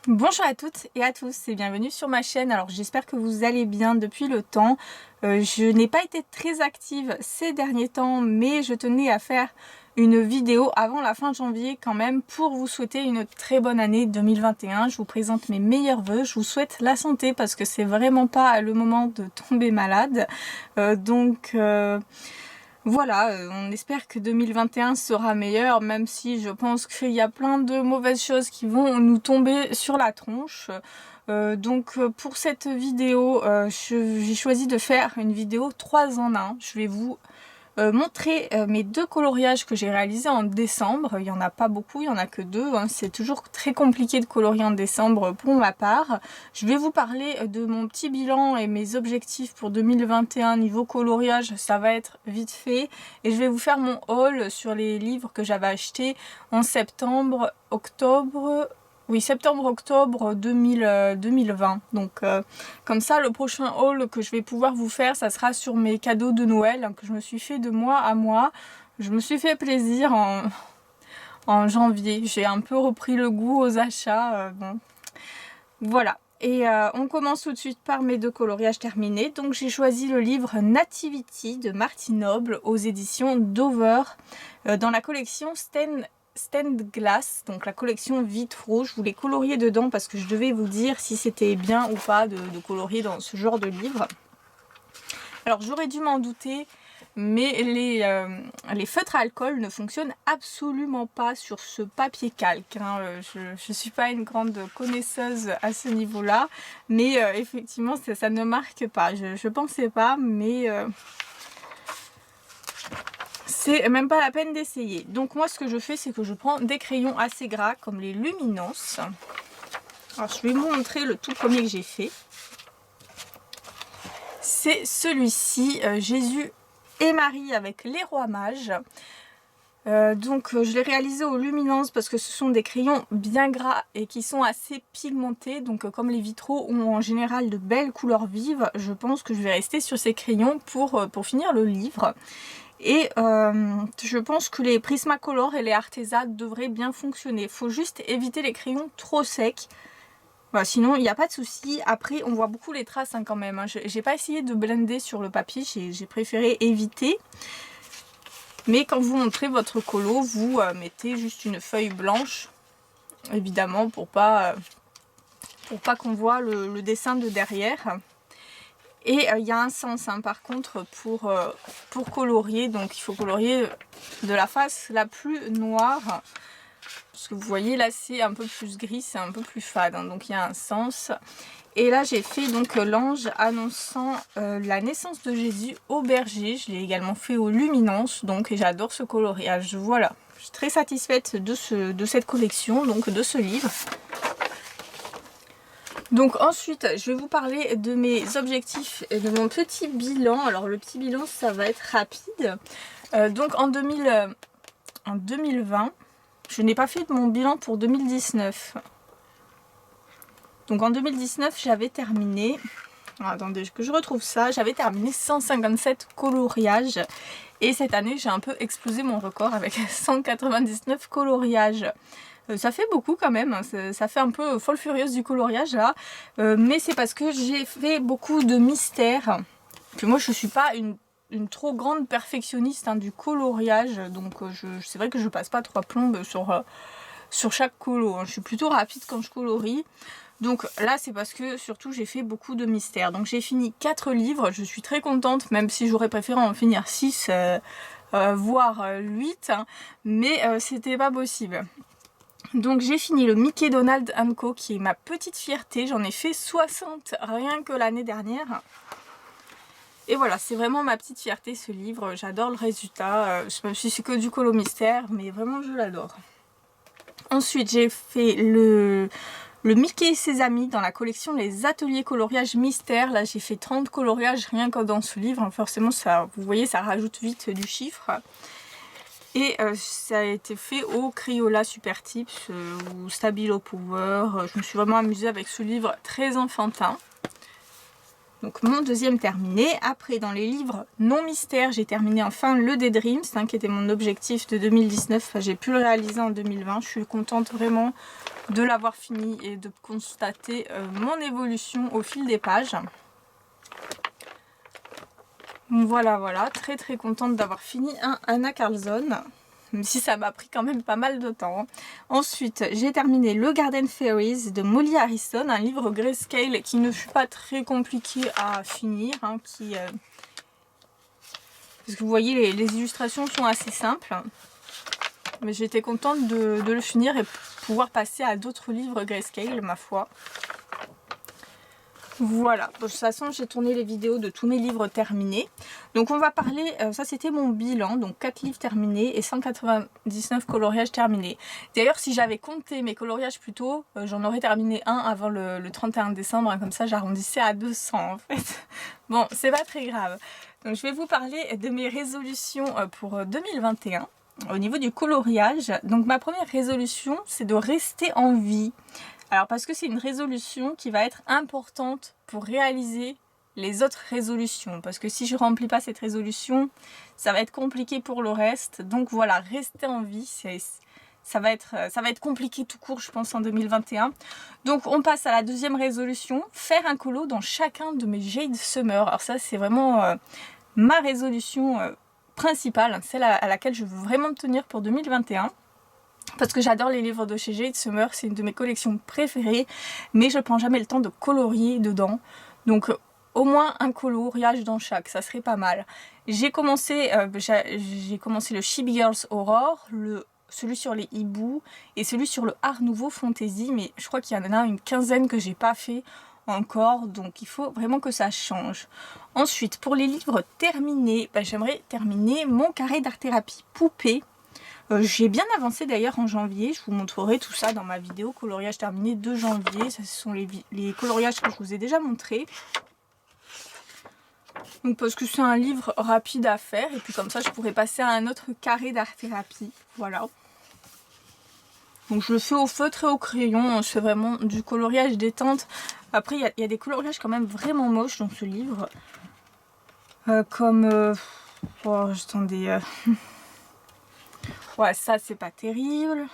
Bonjour à toutes et à tous et bienvenue sur ma chaîne. Alors j'espère que vous allez bien depuis le temps. Je n'ai pas été très active ces derniers temps, mais je tenais à faire une vidéo avant la fin janvier quand même pour vous souhaiter une très bonne année 2021. Je vous présente mes meilleurs vœux, je vous souhaite la santé parce que c'est vraiment pas le moment de tomber malade. Voilà, on espère que 2021 sera meilleur, même si je pense qu'il y a plein de mauvaises choses qui vont nous tomber sur la tronche. Pour cette vidéo, j'ai choisi de faire une vidéo 3 en 1. Je vais vous montrer mes deux coloriages que j'ai réalisés en décembre. Il n'y en a pas beaucoup, il n'y en a que deux, hein. C'est toujours très compliqué de colorier en décembre pour ma part. Je vais vous parler de mon petit bilan et mes objectifs pour 2021 niveau coloriage, ça va être vite fait. Et je vais vous faire mon haul sur les livres que j'avais achetés en septembre, octobre... Oui, septembre-octobre 2020. Comme ça, le prochain haul que je vais pouvoir vous faire, ça sera sur mes cadeaux de Noël que je me suis fait de mois à mois. Je me suis fait plaisir en janvier. J'ai un peu repris le goût aux achats. Voilà. Et on commence tout de suite par mes deux coloriages terminés. Donc j'ai choisi le livre Nativity de Martine Noble aux éditions Dover dans la collection Stand Glass, donc la collection vitraux. Je voulais colorier dedans parce que je devais vous dire si c'était bien ou pas de colorier dans ce genre de livre. Alors j'aurais dû m'en douter, mais les feutres à alcool ne fonctionnent absolument pas sur ce papier calque, hein. Je suis pas une grande connaisseuse à ce niveau-là, mais effectivement ça ne marque pas. Je pensais pas, mais... c'est même pas la peine d'essayer. Donc moi ce que je fais, c'est que je prends des crayons assez gras comme les Luminance. Alors je vais vous montrer le tout premier que j'ai fait. C'est celui-ci, Jésus et Marie avec les rois mages. Je l'ai réalisé au Luminance parce que ce sont des crayons bien gras et qui sont assez pigmentés. Donc comme les vitraux ont en général de belles couleurs vives, je pense que je vais rester sur ces crayons pour finir le livre. Et je pense que les Prismacolor et les Arteza devraient bien fonctionner. Il faut juste éviter les crayons trop secs. Voilà, sinon il n'y a pas de souci. Après on voit beaucoup les traces quand même, hein. J'ai pas essayé de blender sur le papier, j'ai préféré éviter. Mais quand vous montrez votre colo, vous mettez juste une feuille blanche. Évidemment pour pas qu'on voit le dessin de derrière. Et il y a un sens par contre pour colorier, donc il faut colorier de la face la plus noire. Parce que vous voyez là c'est un peu plus gris, c'est un peu plus fade, hein, donc il y a un sens. Et là j'ai fait donc l'ange annonçant la naissance de Jésus au berger. Je l'ai également fait au Luminance, donc j'adore ce coloriage. Voilà, je suis très satisfaite de cette collection, donc de ce livre. Donc ensuite, je vais vous parler de mes objectifs et de mon petit bilan. Alors le petit bilan, ça va être rapide. En 2020, je n'ai pas fait mon bilan pour 2019. Donc en 2019, j'avais terminé... Attendez que je retrouve ça. J'avais terminé 157 coloriages. Et cette année, j'ai un peu explosé mon record avec 199 coloriages. Ça fait beaucoup quand même, hein. Ça fait un peu folle furieuse du coloriage là, mais c'est parce que j'ai fait beaucoup de mystères. Puis moi je suis pas une trop grande perfectionniste, hein, du coloriage, donc c'est vrai que je passe pas 3 plombes sur chaque colo, hein. Je suis plutôt rapide quand je colorie. Donc là c'est parce que surtout j'ai fait beaucoup de mystères. Donc j'ai fini 4 livres, je suis très contente, même si j'aurais préféré en finir 6, voire 8, hein, mais c'était pas possible. Donc j'ai fini le Mickey Donald & Co qui est ma petite fierté, j'en ai fait 60 rien que l'année dernière. Et voilà, c'est vraiment ma petite fierté ce livre, j'adore le résultat, même si c'est que du colo mystère, mais vraiment je l'adore. Ensuite j'ai fait le Mickey et ses amis dans la collection Les Ateliers Coloriage Mystère. Là j'ai fait 30 coloriages rien que dans ce livre, forcément ça, vous voyez, ça rajoute vite du chiffre. Et ça a été fait au Crayola Super Tips ou Stabilo Power. Je me suis vraiment amusée avec ce livre très enfantin. Donc mon deuxième terminé. Après dans les livres non mystères, j'ai terminé enfin le Daydreams, hein, qui était mon objectif de 2019. Enfin, j'ai pu le réaliser en 2020. Je suis contente vraiment de l'avoir fini et de constater mon évolution au fil des pages. Voilà, très très contente d'avoir fini un Anna Carlson, même si ça m'a pris quand même pas mal de temps. Ensuite, j'ai terminé Le Garden Fairies de Molly Harrison, un livre grayscale qui ne fut pas très compliqué à finir, hein, parce que vous voyez, les illustrations sont assez simples. Mais j'étais contente de le finir et pouvoir passer à d'autres livres grayscale, ma foi. Voilà, de toute façon j'ai tourné les vidéos de tous mes livres terminés. Donc on va parler, ça c'était mon bilan, donc 4 livres terminés et 199 coloriages terminés. D'ailleurs si j'avais compté mes coloriages plus tôt, j'en aurais terminé un avant le 31 décembre, hein, comme ça j'arrondissais à 200 en fait. Bon, c'est pas très grave. Donc je vais vous parler de mes résolutions pour 2021. Au niveau du coloriage, donc ma première résolution c'est de rester en vie. Alors parce que c'est une résolution qui va être importante pour réaliser les autres résolutions. Parce que si je ne remplis pas cette résolution, ça va être compliqué pour le reste. Donc voilà, rester en vie, ça va être compliqué tout court je pense en 2021. Donc on passe à la deuxième résolution, faire un colo dans chacun de mes Jade Summer. Alors ça c'est vraiment ma résolution principale, celle à laquelle je veux vraiment me tenir pour 2021. Parce que j'adore les livres de chez Jade Summer, c'est une de mes collections préférées, mais je prends jamais le temps de colorier dedans. Donc au moins un coloriage dans chaque, ça serait pas mal. J'ai commencé le Chibi Girls Aurore, celui sur les hiboux et celui sur le Art Nouveau Fantasy, mais je crois qu'il y en a une quinzaine que j'ai pas fait encore, donc il faut vraiment que ça change. Ensuite, pour les livres terminés, j'aimerais terminer mon carré d'art-thérapie poupée. J'ai bien avancé d'ailleurs en janvier, je vous montrerai tout ça dans ma vidéo coloriage terminé de janvier. Ça, ce sont les coloriages que je vous ai déjà montrés. Donc parce que c'est un livre rapide à faire et puis comme ça je pourrais passer à un autre carré d'art thérapie. Voilà. Donc je le fais au feutre et au crayon, je fais vraiment du coloriage détente. Après il y a des coloriages quand même vraiment moches dans ce livre. Oh, attendez... Ouais, ça c'est pas terrible.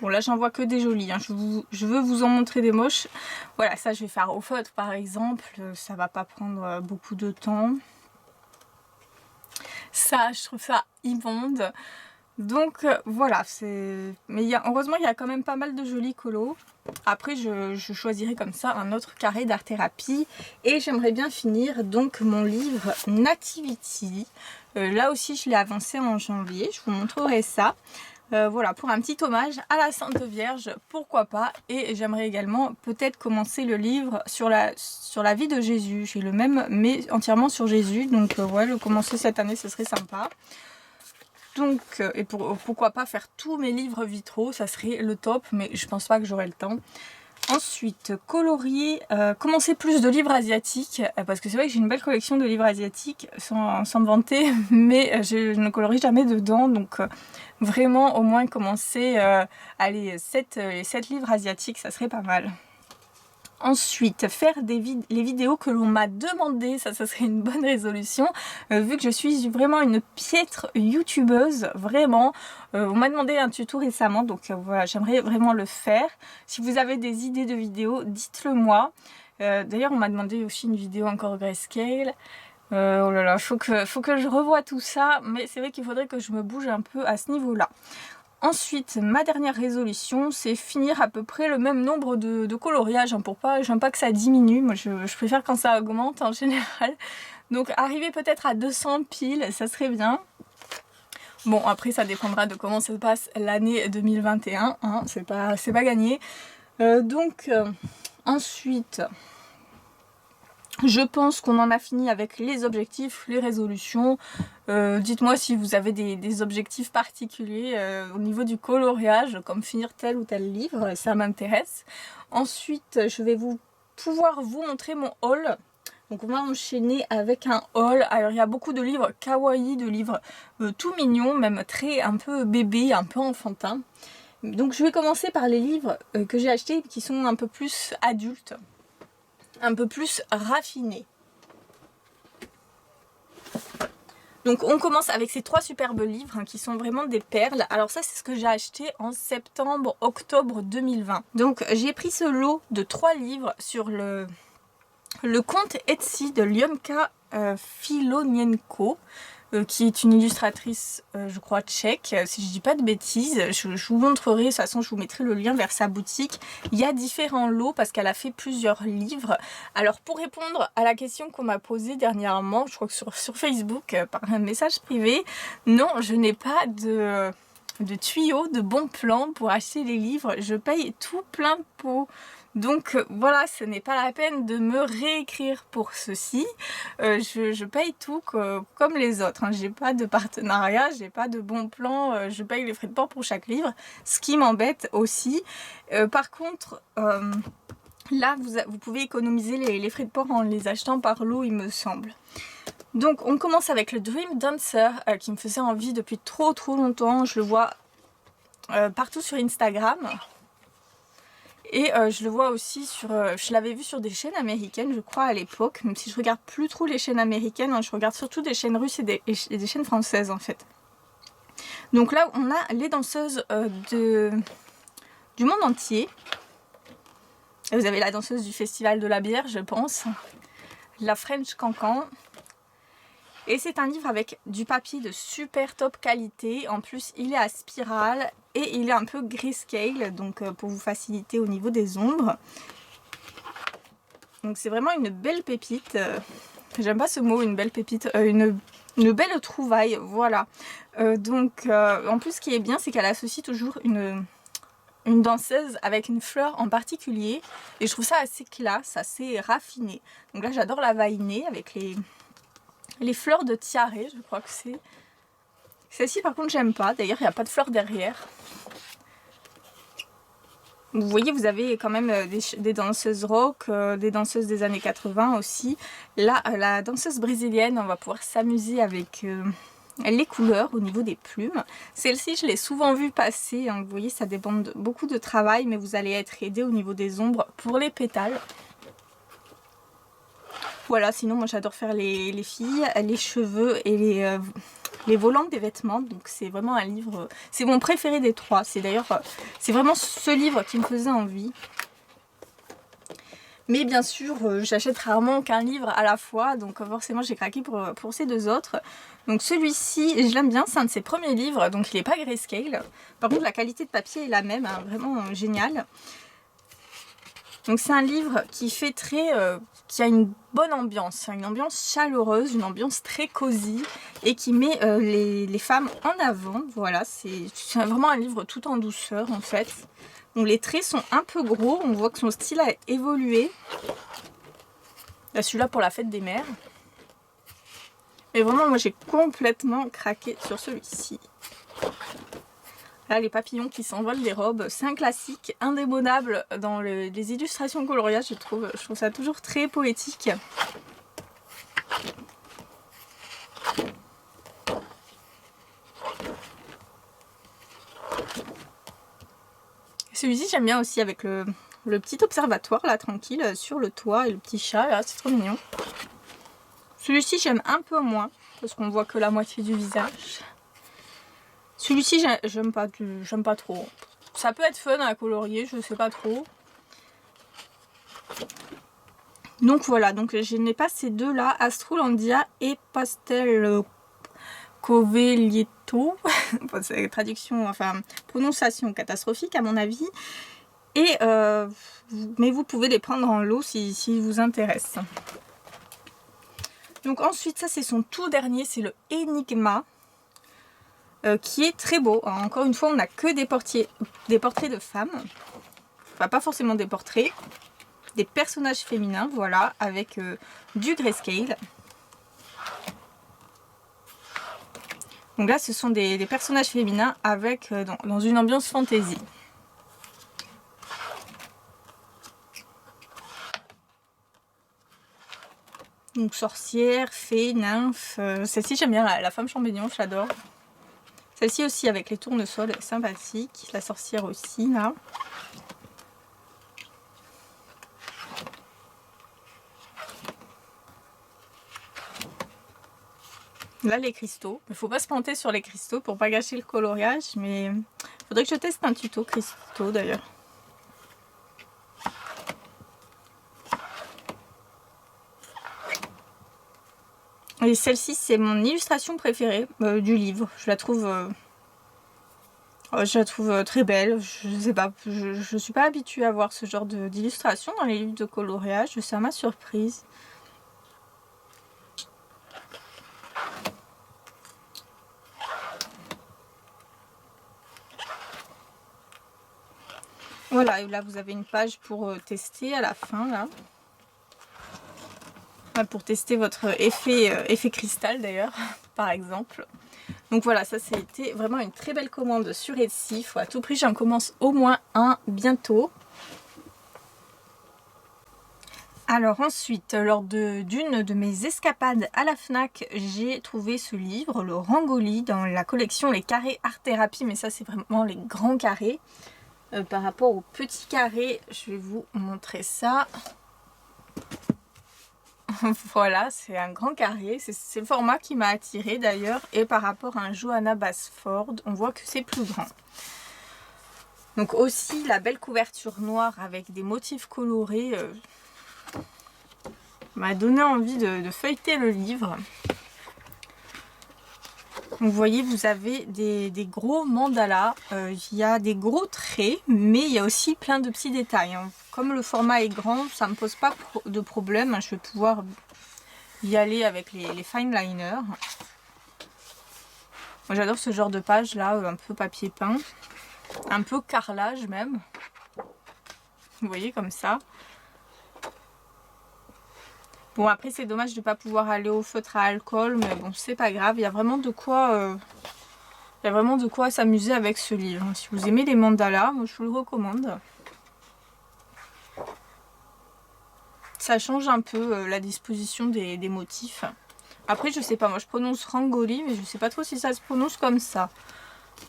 Bon là j'en vois que des jolis, hein. Je veux vous en montrer des moches. Voilà, ça je vais faire au feutre par exemple, ça va pas prendre beaucoup de temps. Ça je trouve ça immonde. Donc voilà, mais heureusement il y a quand même pas mal de jolis colos. Après je choisirai comme ça un autre carré d'art thérapie. Et j'aimerais bien finir donc mon livre Nativity. Là aussi je l'ai avancé en janvier, je vous montrerai ça. Voilà, pour un petit hommage à la Sainte Vierge, pourquoi pas. Et j'aimerais également peut-être commencer le livre sur la vie de Jésus. J'ai le même mais entièrement sur Jésus, donc ouais, le commencer cette année ce serait sympa. Donc, et pourquoi pas faire tous mes livres vitraux, ça serait le top, mais je pense pas que j'aurai le temps. Ensuite, colorier, commencer plus de livres asiatiques, parce que c'est vrai que j'ai une belle collection de livres asiatiques, sans me vanter, mais je ne colorie jamais dedans, donc vraiment au moins commencer, allez, 7 livres asiatiques, ça serait pas mal. Ensuite, faire les vidéos que l'on m'a demandé, ça serait une bonne résolution, vu que je suis vraiment une piètre youtubeuse, vraiment. On m'a demandé un tuto récemment, donc voilà, j'aimerais vraiment le faire. Si vous avez des idées de vidéos, dites-le moi. D'ailleurs, on m'a demandé aussi une vidéo encore grayscale. Oh là là, faut que je revoie tout ça, mais c'est vrai qu'il faudrait que je me bouge un peu à ce niveau-là. Ensuite, ma dernière résolution, c'est finir à peu près le même nombre de coloriages, hein, j'aime pas que ça diminue, moi je préfère quand ça augmente en général. Donc arriver peut-être à 200 piles, ça serait bien. Bon, après ça dépendra de comment se passe l'année 2021, hein, c'est pas gagné. Ensuite... Je pense qu'on en a fini avec les objectifs, les résolutions. Dites-moi si vous avez des objectifs particuliers au niveau du coloriage, comme finir tel ou tel livre, ça m'intéresse. Ensuite, je vais pouvoir vous montrer mon haul. Donc on va enchaîner avec un haul. Alors il y a beaucoup de livres kawaii, de livres tout mignons, même un peu bébé, un peu enfantin. Donc je vais commencer par les livres que j'ai achetés qui sont un peu plus adultes. Un peu plus raffiné. Donc on commence avec ces 3 superbes livres hein, qui sont vraiment des perles. Alors ça c'est ce que j'ai acheté en septembre-octobre 2020. Donc j'ai pris ce lot de 3 livres sur le compte Etsy de Lyomka Filonienko. Qui est une illustratrice, je crois, tchèque, si je dis pas de bêtises. Je vous montrerai, de toute façon je vous mettrai le lien vers sa boutique. Il y a différents lots parce qu'elle a fait plusieurs livres. Alors pour répondre à la question qu'on m'a posée dernièrement, je crois que sur Facebook, par un message privé, non, je n'ai pas de tuyaux, de bons plans pour acheter les livres. Je paye tout plein pot. Donc voilà, ce n'est pas la peine de me réécrire pour ceci. Je paye tout comme les autres. Hein. J'ai pas de partenariat, j'ai pas de bon plan. Je paye les frais de port pour chaque livre, ce qui m'embête aussi. Par contre, là, vous pouvez économiser les frais de port en les achetant par lot, il me semble. Donc on commence avec le Dream Dancer qui me faisait envie depuis trop longtemps. Je le vois partout sur Instagram. Et je le vois aussi sur... je l'avais vu sur des chaînes américaines, je crois, à l'époque. Même si je regarde plus trop les chaînes américaines, hein, je regarde surtout des chaînes russes et des chaînes françaises, en fait. Donc là, on a les danseuses du monde entier. Et vous avez la danseuse du Festival de la bière, je pense. La French Cancan. Et c'est un livre avec du papier de super top qualité. En plus, il est à spirale et il est un peu grayscale, donc pour vous faciliter au niveau des ombres. Donc c'est vraiment une belle pépite. J'aime pas ce mot, une belle pépite. Une belle trouvaille, voilà. En plus, ce qui est bien, c'est qu'elle associe toujours une danseuse avec une fleur en particulier. Et je trouve ça assez classe, assez raffiné. Donc là, j'adore la vainée avec les fleurs de tiare, je crois que c'est. Celle-ci par contre j'aime pas, d'ailleurs il n'y a pas de fleurs derrière. Vous voyez, vous avez quand même des danseuses rock, des danseuses des années 80 aussi. Là, la danseuse brésilienne, on va pouvoir s'amuser avec les couleurs au niveau des plumes. Celle-ci, je l'ai souvent vue passer, hein. Vous voyez, ça demande beaucoup de travail, mais vous allez être aidé au niveau des ombres pour les pétales. Voilà, sinon moi j'adore faire les filles, les cheveux et les volants des vêtements. Donc c'est vraiment un livre, c'est mon préféré des 3. C'est d'ailleurs, c'est vraiment ce livre qui me faisait envie. Mais bien sûr, j'achète rarement qu'un livre à la fois, donc forcément j'ai craqué pour ces 2 autres. Donc celui-ci, je l'aime bien, c'est un de ses premiers livres, donc il n'est pas grayscale. Par contre la qualité de papier est la même, hein, vraiment génial. Donc c'est un livre qui fait qui a une bonne ambiance, une ambiance chaleureuse, une ambiance très cosy et qui met les femmes en avant. Voilà, c'est vraiment un livre tout en douceur en fait. Donc les traits sont un peu gros, on voit que son style a évolué. Là, celui-là pour la fête des mères. Mais vraiment, moi j'ai complètement craqué sur celui-ci. Là, les papillons qui s'envolent des robes, c'est un classique indémodable dans les illustrations coloriages, je trouve ça toujours très poétique. Celui-ci j'aime bien aussi avec le petit observatoire là tranquille sur le toit et le petit chat là, c'est trop mignon. Celui-ci j'aime un peu moins parce qu'on voit que la moitié du visage. Celui-ci j'aime pas trop. Ça peut être fun à colorier, je sais pas trop. Donc voilà, donc je n'ai pas ces 2 là, Astrolandia et Pastel Covelieto. Traduction, enfin prononciation catastrophique à mon avis. Et mais vous pouvez les prendre en lot si vous intéresse. Donc ensuite, ça c'est son tout dernier, c'est le Enigma. Qui est très beau. Alors, encore une fois, on n'a que des portraits de femmes. Enfin, pas forcément des portraits. Des personnages féminins, voilà, avec du grayscale. Donc là, ce sont des personnages féminins avec dans une ambiance fantasy. Donc sorcière, fée, nymphe. Celle-ci, j'aime bien la femme champignon, je l'adore. Celle-ci aussi avec les tournesols, sympathique. La sorcière aussi, là. Là, les cristaux. Il ne faut pas se planter sur les cristaux pour pas gâcher le coloriage, mais il faudrait que je teste un tuto cristaux d'ailleurs. Et celle-ci, c'est mon illustration préférée du livre. Je la trouve très belle. Je sais pas, je suis pas habituée à voir ce genre d'illustration dans les livres de coloriage. C'est à ma surprise. Voilà, et là vous avez une page pour tester à la fin là. Pour tester votre effet cristal d'ailleurs, par exemple. Donc voilà, ça c'était vraiment une très belle commande sur Etsy. Il faut à tout prix j'en commence au moins un bientôt. Alors ensuite, lors d'une de mes escapades à la FNAC, j'ai trouvé ce livre, le Rangoli, dans la collection Les Carrés Art Thérapie, mais ça c'est vraiment les grands carrés. Par rapport aux petits carrés, je vais vous montrer ça. Voilà, c'est un grand carré, c'est le format qui m'a attiré d'ailleurs, et par rapport à un Johanna Basford, on voit que c'est plus grand. Donc aussi la belle couverture noire avec des motifs colorés m'a donné envie de feuilleter le livre. Donc vous voyez, vous avez des gros mandalas, il y a des gros traits, mais il y a aussi plein de petits détails. Hein. Comme le format est grand, ça ne me pose pas de problème, je vais pouvoir y aller avec les fine liners. Moi j'adore ce genre de page là, un peu papier peint, un peu carrelage même. Vous voyez comme ça. Bon après c'est dommage de ne pas pouvoir aller au feutre à alcool, mais bon c'est pas grave, il y a vraiment de quoi s'amuser avec ce livre. Si vous aimez les mandalas, moi je vous le recommande. Ça change un peu la disposition des motifs. Après je sais pas, moi je prononce Rangoli, mais je sais pas trop si ça se prononce comme ça.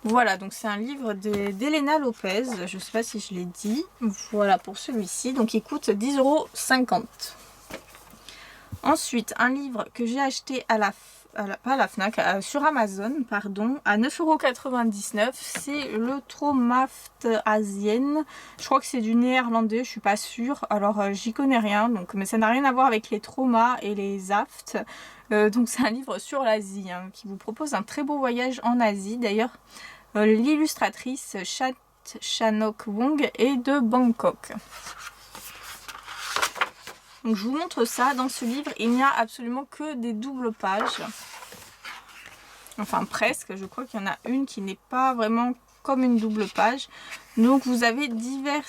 Voilà, donc c'est un livre d'Elena Lopez, je sais pas si je l'ai dit. Voilà pour celui-ci, donc il coûte 10,50 €. Ensuite, un livre que j'ai acheté pas à la FNAC, sur Amazon, pardon, à 9,99 €. C'est le Traumaft Asien. Je crois que c'est du néerlandais, je suis pas sûre. Alors, j'y connais rien, donc, mais ça n'a rien à voir avec les traumas et les afts. Donc, c'est un livre sur l'Asie hein, qui vous propose un très beau voyage en Asie. D'ailleurs, l'illustratrice Chanok Wong est de Bangkok. Donc je vous montre ça, dans ce livre il n'y a absolument que des doubles pages, enfin presque, je crois qu'il y en a une qui n'est pas vraiment comme une double page. Donc vous avez divers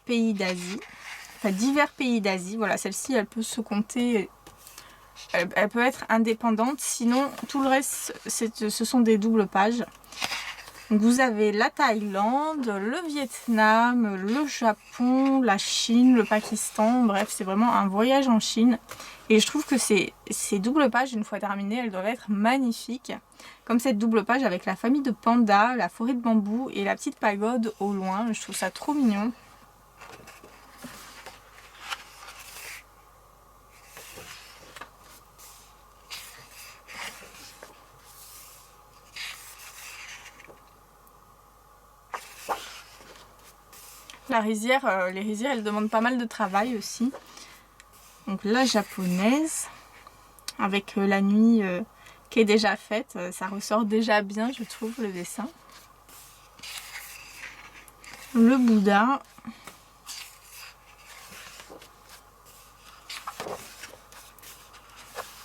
pays d'Asie, voilà, celle-ci elle peut se compter, elle peut être indépendante, sinon tout le reste ce sont des doubles pages. Donc vous avez la Thaïlande, le Vietnam, le Japon, la Chine, le Pakistan, bref c'est vraiment un voyage en Chine. Et je trouve que ces doubles pages, une fois terminées, elles doivent être magnifiques. Comme cette double page avec la famille de pandas, la forêt de bambou et la petite pagode au loin, je trouve ça trop mignon. La rizière, les rizières elles demandent pas mal de travail aussi. Donc la japonaise, avec la nuit qui est déjà faite, ça ressort déjà bien je trouve le dessin. Le Bouddha.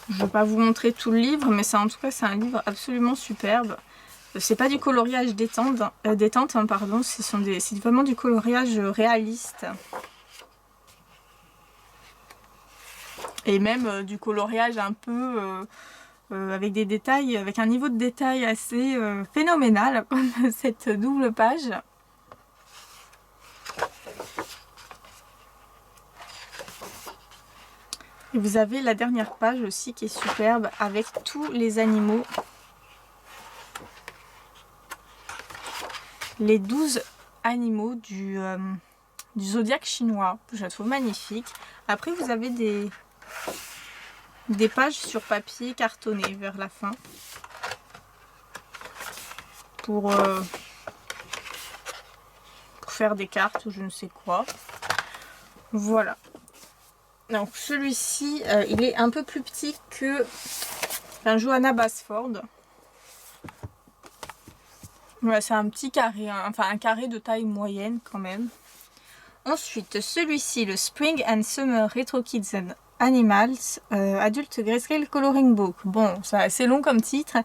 Je ne vais pas vous montrer tout le livre, mais ça, en tout cas c'est un livre absolument superbe. C'est pas du coloriage détente, pardon, c'est vraiment du coloriage réaliste. Et même du coloriage un peu avec des détails, avec un niveau de détail assez phénoménal, comme cette double page. Et vous avez la dernière page aussi qui est superbe avec tous les animaux. Les 12 animaux du zodiaque chinois. Je la trouve magnifique. Après vous avez des pages sur papier cartonné vers la fin. pour faire des cartes ou je ne sais quoi. Voilà. Donc celui-ci, il est un peu plus petit que un Johanna Basford. Voilà, c'est un petit carré, hein, enfin un carré de taille moyenne quand même. Ensuite, celui-ci, le Spring and Summer Retro Kids and Animals Adult Grayscale Coloring Book. Bon, c'est assez long comme titre.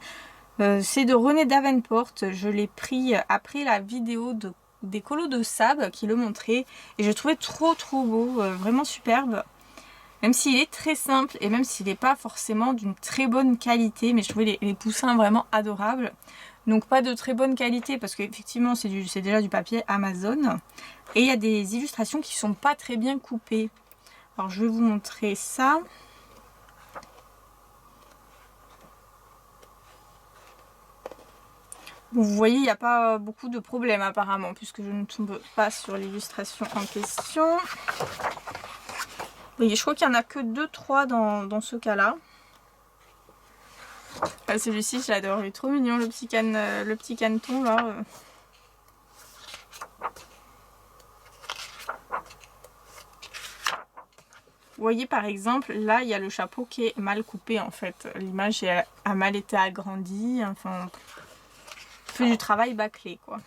C'est de René Davenport. Je l'ai pris après la vidéo des colos de Sab qui le montrait. Et je le trouvais trop beau, vraiment superbe. Même s'il est très simple et même s'il n'est pas forcément d'une très bonne qualité. Mais je trouvais les poussins vraiment adorables. Donc pas de très bonne qualité parce qu'effectivement c'est déjà du papier Amazon. Et il y a des illustrations qui sont pas très bien coupées. Alors je vais vous montrer ça. Bon, vous voyez, il n'y a pas beaucoup de problèmes apparemment puisque je ne tombe pas sur l'illustration en question. Vous voyez, je crois qu'il n'y en a que 2-3 dans ce cas-là. Ah, celui-ci, je l'adore, il est trop mignon, le petit caneton là. Vous voyez par exemple, là il y a le chapeau qui est mal coupé en fait. L'image a mal été agrandie, enfin, fait du travail bâclé quoi.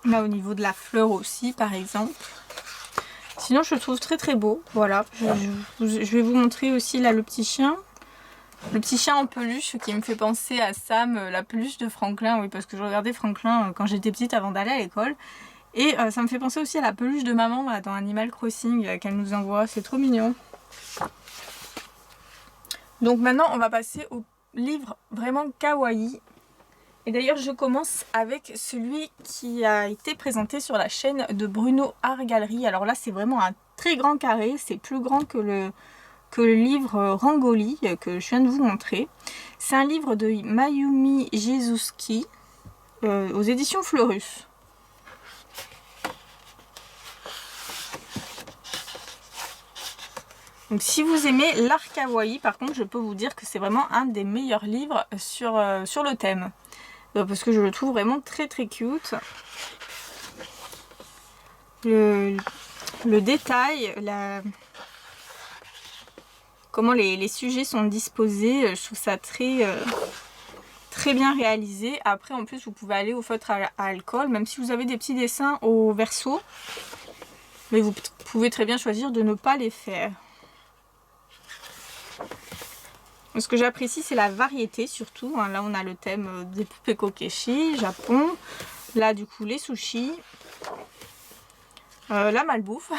Là au niveau de la fleur aussi par exemple. Sinon je le trouve très beau, voilà. Je vais vous montrer aussi là le petit chien. Le petit chien en peluche qui me fait penser à Sam, la peluche de Franklin, oui parce que je regardais Franklin quand j'étais petite avant d'aller à l'école. Et ça me fait penser aussi à la peluche de maman là, dans Animal Crossing qu'elle nous envoie, c'est trop mignon. Donc maintenant on va passer au livre vraiment kawaii. Et d'ailleurs je commence avec celui qui a été présenté sur la chaîne de Bruno Art Gallery. Alors là c'est vraiment un très grand carré, c'est plus grand que le livre Rangoli que je viens de vous montrer. C'est un livre de Mayumi Jezuski aux éditions Fleurus. Donc si vous aimez l'art kawaii, par contre je peux vous dire que c'est vraiment un des meilleurs livres sur le thème. Parce que je le trouve vraiment très cute. Le détail, comment les sujets sont disposés, je trouve ça très bien réalisé. Après en plus vous pouvez aller au feutre à alcool, même si vous avez des petits dessins au verso. Mais vous pouvez très bien choisir de ne pas les faire. Ce que j'apprécie c'est la variété surtout. Là on a le thème des poupées kokeshi, Japon. Là du coup les sushis. La malbouffe.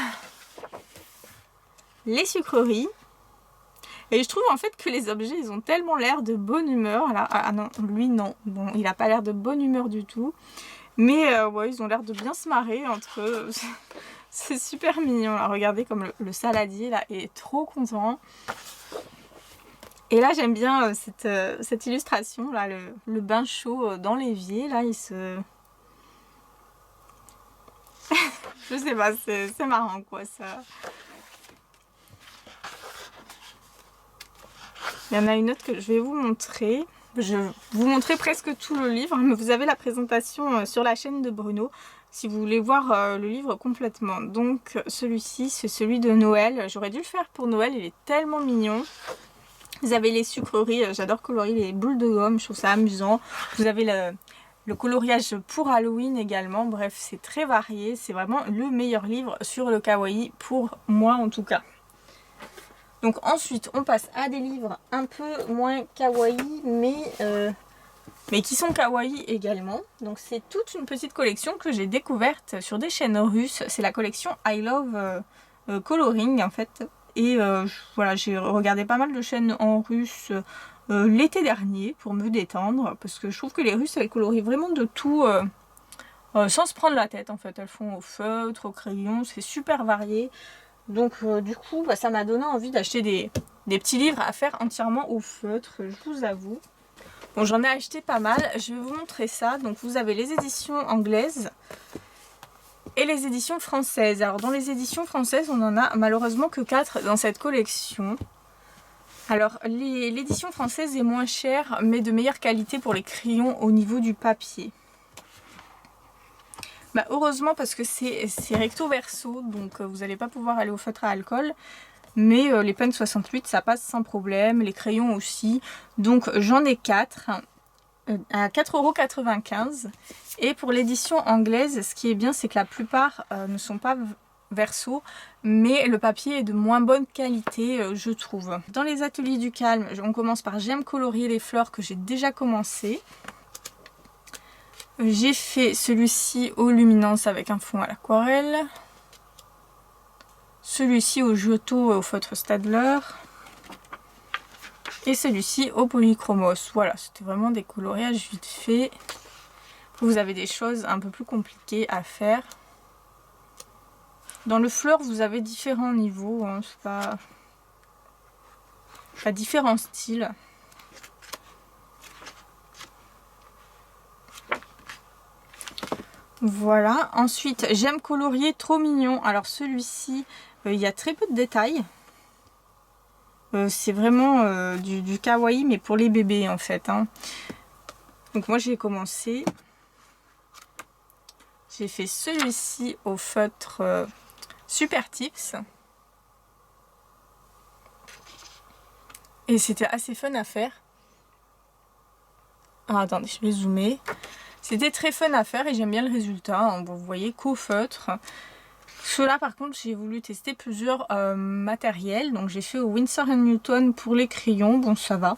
Les sucreries. Et je trouve en fait que les objets ils ont tellement l'air de bonne humeur. Là, ah non, lui non. Bon, il n'a pas l'air de bonne humeur du tout. Mais ouais, ils ont l'air de bien se marrer entre eux. C'est super mignon. Là. Regardez comme le saladier là est trop content. Et là j'aime bien cette illustration là, le bain chaud dans l'évier. Là il se... je sais pas, c'est marrant quoi ça. Il y en a une autre que je vais vous montrer. Je vais vous montrer presque tout le livre, mais vous avez la présentation sur la chaîne de Bruno si vous voulez voir le livre complètement. Donc celui-ci c'est celui de Noël. J'aurais dû le faire pour Noël, il est tellement mignon. Vous avez les sucreries, j'adore colorier les boules de gomme, je trouve ça amusant. Vous avez le coloriage pour Halloween également, bref c'est très varié. C'est vraiment le meilleur livre sur le kawaii pour moi en tout cas. Donc ensuite on passe à des livres un peu moins kawaii mais qui sont kawaii également. Donc c'est toute une petite collection que j'ai découverte sur des chaînes russes. C'est la collection I Love Coloring en fait. Et voilà, j'ai regardé pas mal de chaînes en russe l'été dernier pour me détendre. Parce que je trouve que les Russes elles colorient vraiment de tout sans se prendre la tête en fait. Elles font au feutre, au crayon, c'est super varié. Donc du coup bah, ça m'a donné envie d'acheter des petits livres à faire entièrement au feutre, je vous avoue. Bon j'en ai acheté pas mal, je vais vous montrer ça. Donc vous avez les éditions anglaises et les éditions françaises. Alors dans les éditions françaises on en a malheureusement que 4 dans cette collection. Alors l'édition française est moins chère mais de meilleure qualité pour les crayons au niveau du papier. Bah heureusement parce que c'est recto verso, donc vous n'allez pas pouvoir aller au feutre à alcool. Mais les pens 68 ça passe sans problème, les crayons aussi. Donc j'en ai 4 à 4,95 €. Et pour l'édition anglaise, ce qui est bien c'est que la plupart ne sont pas verso, mais le papier est de moins bonne qualité je trouve. Dans les ateliers du calme, on commence par J'aime colorier les fleurs que j'ai déjà commencé. J'ai fait celui-ci aux luminances avec un fond à l'aquarelle. Celui-ci au Giotto au feutre Staedtler. Et celui-ci au polychromos. Voilà, c'était vraiment des coloriages vite fait. Vous avez des choses un peu plus compliquées à faire. Dans le fleur, vous avez différents niveaux, hein, c'est pas différents styles. Voilà, ensuite J'aime colorier trop mignon. Alors celui-ci, il y a très peu de détails. C'est vraiment du kawaii mais pour les bébés en fait. Hein. Donc moi j'ai commencé. J'ai fait celui-ci au feutre Super Tips. Et c'était assez fun à faire. Ah, attendez, je vais zoomer. C'était très fun à faire et j'aime bien le résultat. Hein. Vous voyez qu'au feutre. Ceux-là par contre j'ai voulu tester plusieurs matériels. Donc j'ai fait au Winsor & Newton pour les crayons. Bon ça va.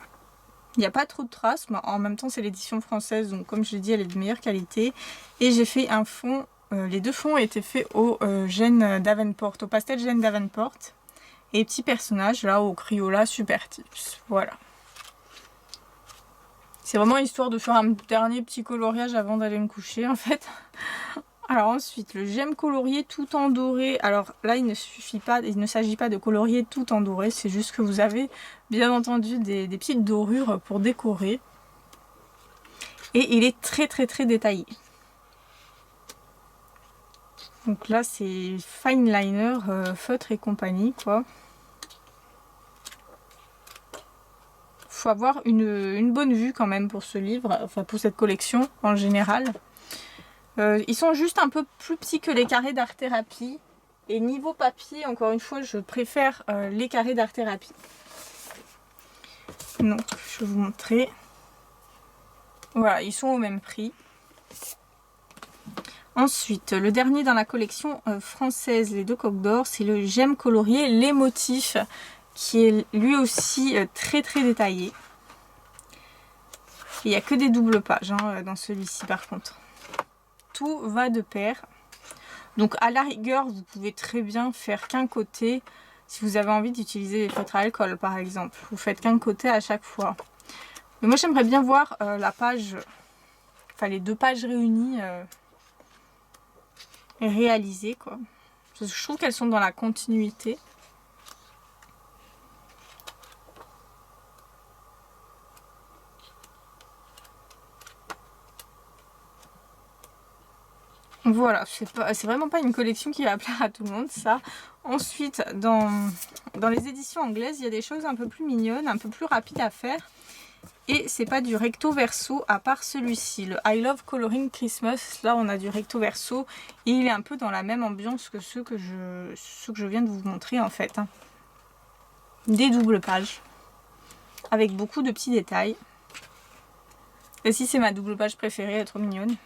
Il n'y a pas trop de traces. Mais en même temps c'est l'édition française. Donc comme je l'ai dit elle est de meilleure qualité. Et j'ai fait un fond. Les deux fonds étaient faits au Gênes Davenport. Au pastel Gênes Davenport. Et petits personnages là au Crayola Super Tips. Voilà. C'est vraiment histoire de faire un dernier petit coloriage avant d'aller me coucher en fait. Alors ensuite, le J'aime colorier tout en doré. Alors là, il ne s'agit pas de colorier tout en doré. C'est juste que vous avez bien entendu des petites dorures pour décorer. Et il est très détaillé. Donc là, c'est fine liner, feutre et compagnie quoi. Faut avoir une bonne vue quand même pour ce livre, enfin pour cette collection en général. Ils sont juste un peu plus petits que les carrés d'art thérapie. Et niveau papier, encore une fois, je préfère les carrés d'art thérapie. Donc, je vais vous montrer. Voilà, ils sont au même prix. Ensuite, le dernier dans la collection française, les deux coques d'or, c'est le J'aime colorier les motifs, qui est lui aussi très détaillé. Il n'y a que des doubles pages hein, dans celui-ci par contre. Tout va de pair. Donc à la rigueur, vous pouvez très bien faire qu'un côté. Si vous avez envie d'utiliser des feutres à alcool par exemple. Vous faites qu'un côté à chaque fois. Mais moi j'aimerais bien voir la page, enfin les deux pages réunies et réalisées quoi. Parce que je trouve qu'elles sont dans la continuité. Voilà, c'est vraiment pas une collection qui va plaire à tout le monde, ça. Ensuite, dans les éditions anglaises, il y a des choses un peu plus mignonnes, un peu plus rapides à faire. Et c'est pas du recto verso, à part celui-ci, le I Love Coloring Christmas. Là, on a du recto verso et il est un peu dans la même ambiance que ceux que je viens de vous montrer en fait. Hein. Des doubles pages, avec beaucoup de petits détails. Et si c'est ma double page préférée, elle est trop mignonne.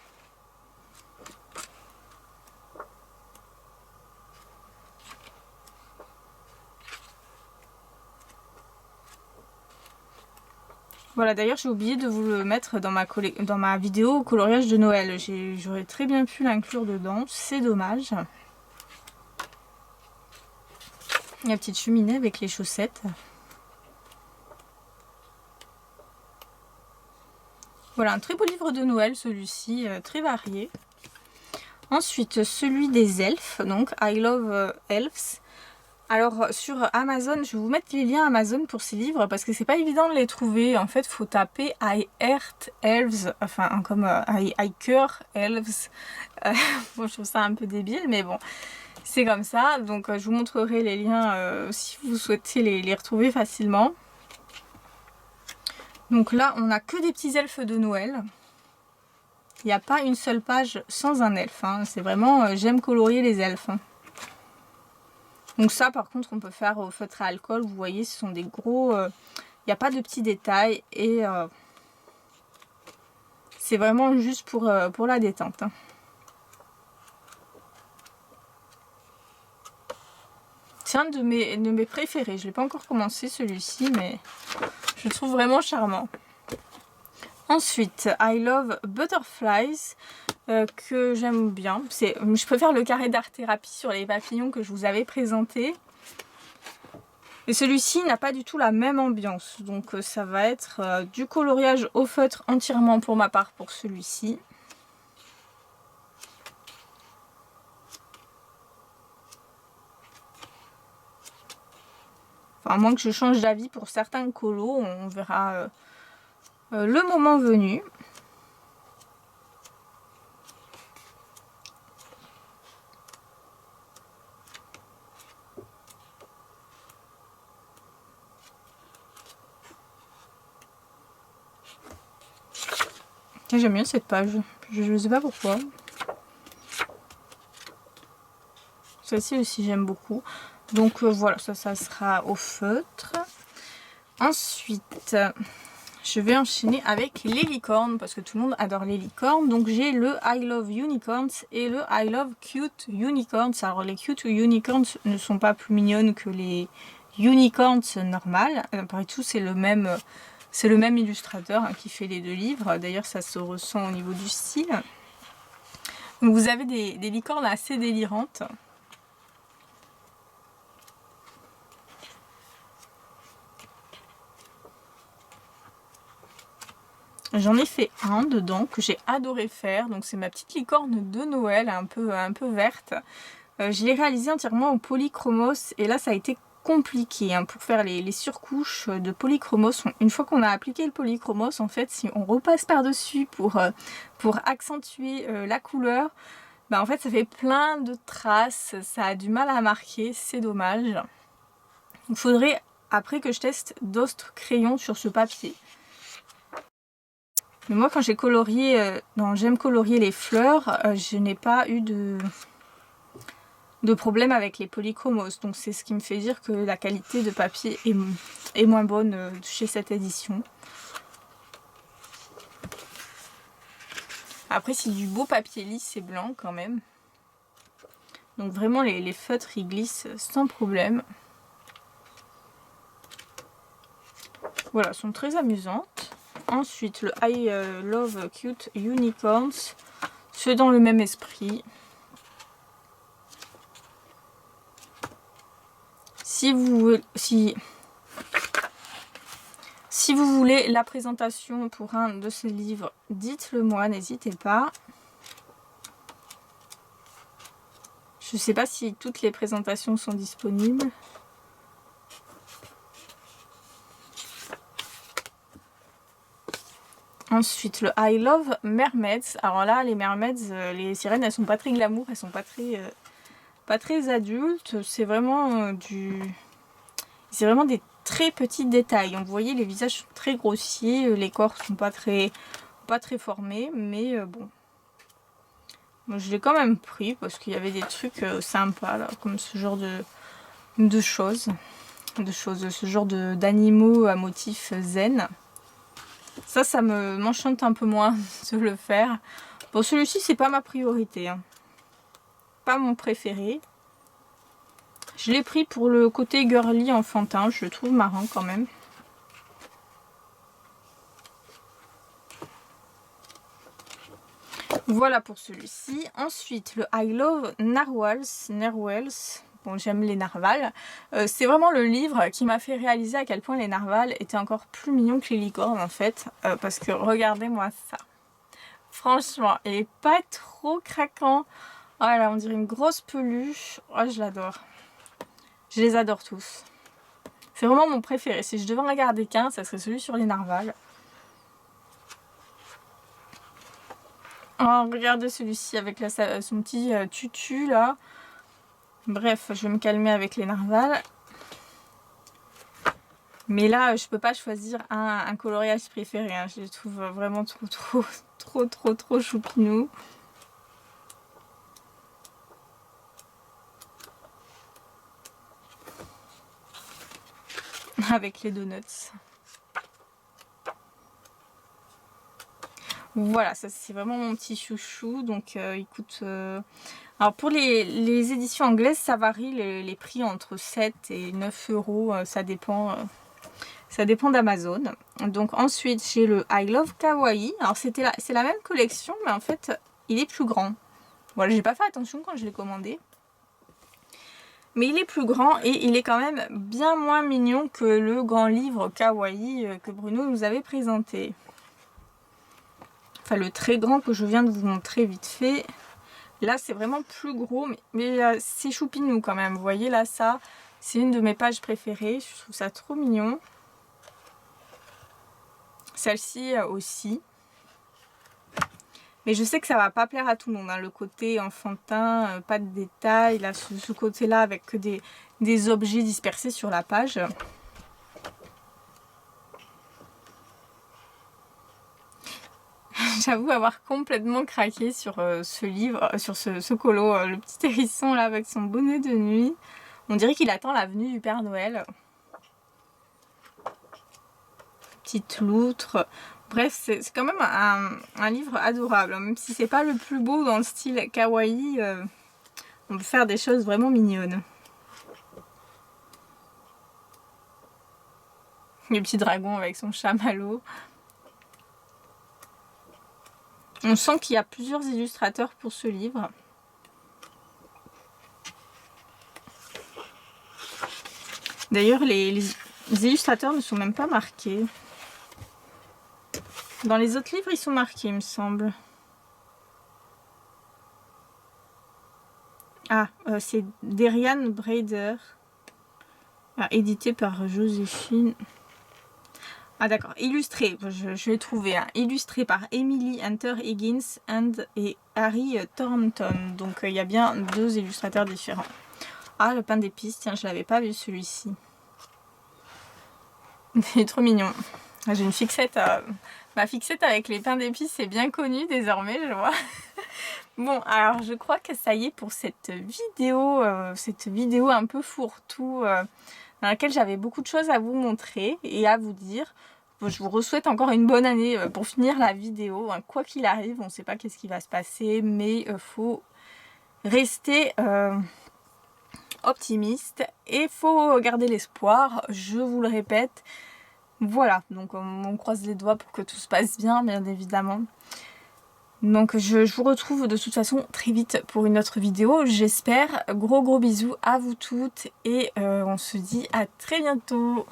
Voilà, d'ailleurs j'ai oublié de vous le mettre dans ma vidéo coloriage de Noël. J'aurais très bien pu l'inclure dedans, c'est dommage. La petite cheminée avec les chaussettes. Voilà, un très beau livre de Noël celui-ci, très varié. Ensuite, celui des elfes, donc I Love Elves. Alors sur Amazon, je vais vous mettre les liens Amazon pour ces livres parce que c'est pas évident de les trouver. En fait, faut taper I Heart Elves, enfin comme I Cure Elves. Bon, je trouve ça un peu débile, mais bon, c'est comme ça. Donc je vous montrerai les liens si vous souhaitez les retrouver facilement. Donc là, on n'a que des petits elfes de Noël. Il n'y a pas une seule page sans un elfe. Hein. C'est vraiment, j'aime colorier les elfes. Hein. Donc ça, par contre, on peut faire au feutre à alcool. Vous voyez, ce sont des gros... Il n'y a pas de petits détails. Et c'est vraiment juste pour la détente. Hein. C'est un de mes préférés. Je ne l'ai pas encore commencé celui-ci, mais je le trouve vraiment charmant. Ensuite, I Love Butterflies, que j'aime bien. Je préfère le carré d'art thérapie sur les papillons que je vous avais présenté. Et celui-ci n'a pas du tout la même ambiance. Donc ça va être du coloriage au feutre entièrement pour ma part pour celui-ci. Enfin, à moins que je change d'avis pour certains colos, on verra le moment venu. J'aime bien cette page, je ne sais pas pourquoi. Celle-ci aussi j'aime beaucoup. Donc voilà, ça sera au feutre. Ensuite, je vais enchaîner avec les licornes, parce que tout le monde adore les licornes. Donc j'ai le I Love Unicorns et le I Love Cute Unicorns. Alors les Cute Unicorns ne sont pas plus mignonnes que les Unicorns normales. Après tout, c'est le même illustrateur hein, qui fait les deux livres. D'ailleurs, ça se ressent au niveau du style. Donc vous avez des licornes assez délirantes. J'en ai fait un dedans que j'ai adoré faire. Donc c'est ma petite licorne de Noël, un peu verte. Je l'ai réalisé entièrement au polychromos et là ça a été compliqué hein, pour faire les surcouches de polychromos. Une fois qu'on a appliqué le polychromos, en fait, si on repasse par-dessus pour accentuer la couleur, bah, en fait ça fait plein de traces, ça a du mal à marquer, c'est dommage. Il faudrait après que je teste d'autres crayons sur ce papier. Mais moi quand j'ai colorié, j'aime colorier les fleurs, je n'ai pas eu de problème avec les polychromos. Donc c'est ce qui me fait dire que la qualité de papier est moins bonne chez cette édition. Après c'est du beau papier lisse et blanc quand même. Donc vraiment les feutres ils glissent sans problème. Voilà, sont très amusantes. Ensuite, le I Love Cute Unicorns, c'est dans le même esprit. Si vous voulez la présentation pour un de ces livres, dites-le moi, n'hésitez pas. Je ne sais pas si toutes les présentations sont disponibles. Ensuite, le I Love Mermaids. Alors là, les mermaids, les sirènes, elles sont pas très glamour, elles sont pas très adultes. C'est vraiment c'est vraiment des très petits détails. Donc, vous voyez, les visages sont très grossiers, les corps sont pas très formés, mais bon. Moi, je l'ai quand même pris parce qu'il y avait des trucs sympas là, comme ce genre de choses, ce genre d'animaux à motif zen. Ça m'enchante un peu moins de le faire. Bon, celui-ci, c'est pas ma priorité. Hein. Pas mon préféré. Je l'ai pris pour le côté girly enfantin. Je le trouve marrant quand même. Voilà pour celui-ci. Ensuite, le I Love Narwhals. Bon, j'aime les narvals. C'est vraiment le livre qui m'a fait réaliser à quel point les narvals étaient encore plus mignons que les licornes en fait. Parce que regardez-moi ça. Franchement, il est pas trop craquant. Voilà, on dirait une grosse peluche. Oh, je l'adore. Je les adore tous. C'est vraiment mon préféré. Si je devais en regarder qu'un, ça serait celui sur les narvals. Oh, regardez celui-ci avec son petit tutu là. Bref, je vais me calmer avec les narvals. Mais là, je peux pas choisir un coloriage préféré, hein. Je les trouve vraiment trop choupinous. Avec les donuts. Voilà, ça c'est vraiment mon petit chouchou. Donc il coûte... Alors pour les éditions anglaises, ça varie les prix entre 7 et 9 euros. Ça dépend d'Amazon. Donc ensuite j'ai le I Love Kawaii. Alors c'est la même collection, mais en fait il est plus grand. Voilà, j'ai pas fait attention quand je l'ai commandé. Mais il est plus grand et il est quand même bien moins mignon que le grand livre Kawaii que Bruno nous avait présenté. Enfin le très grand que je viens de vous montrer vite fait. Là c'est vraiment plus gros, mais c'est choupinou quand même. Vous voyez là, ça c'est une de mes pages préférées. Je trouve ça trop mignon. Celle-ci aussi. Mais je sais que ça va pas plaire à tout le monde, hein. Le côté enfantin, pas de détails, là, ce côté-là avec que des objets dispersés sur la page. J'avoue avoir complètement craqué sur ce livre, sur ce colo, le petit hérisson là avec son bonnet de nuit. On dirait qu'il attend la venue du Père Noël. Petite loutre. Bref, c'est quand même un livre adorable, même si c'est pas le plus beau dans le style kawaii, on peut faire des choses vraiment mignonnes. Le petit dragon avec son chamallow. On sent qu'il y a plusieurs illustrateurs pour ce livre. D'ailleurs, les illustrateurs ne sont même pas marqués. Dans les autres livres, ils sont marqués, il me semble. Ah, c'est Derian Brader. Ah, édité par Joséphine. Ah d'accord, illustré, je l'ai trouvé. Hein. Illustré par Emily Hunter Higgins et Harry Thornton. Donc il y a bien 2 illustrateurs différents. Ah, le pain d'épices, tiens, je l'avais pas vu celui-ci. Il est trop mignon. J'ai une fixette. Ma fixette avec les pains d'épices est bien connue désormais, je vois. Bon, alors je crois que ça y est pour cette vidéo un peu fourre-tout, dans laquelle j'avais beaucoup de choses à vous montrer et à vous dire. Je vous souhaite encore une bonne année pour finir la vidéo. Quoi qu'il arrive, on ne sait pas qu'est-ce qui va se passer, mais faut rester optimiste et faut garder l'espoir, je vous le répète. Voilà, donc on croise les doigts pour que tout se passe bien évidemment. Donc je vous retrouve de toute façon très vite pour une autre vidéo, j'espère. Gros bisous à vous toutes et on se dit à très bientôt.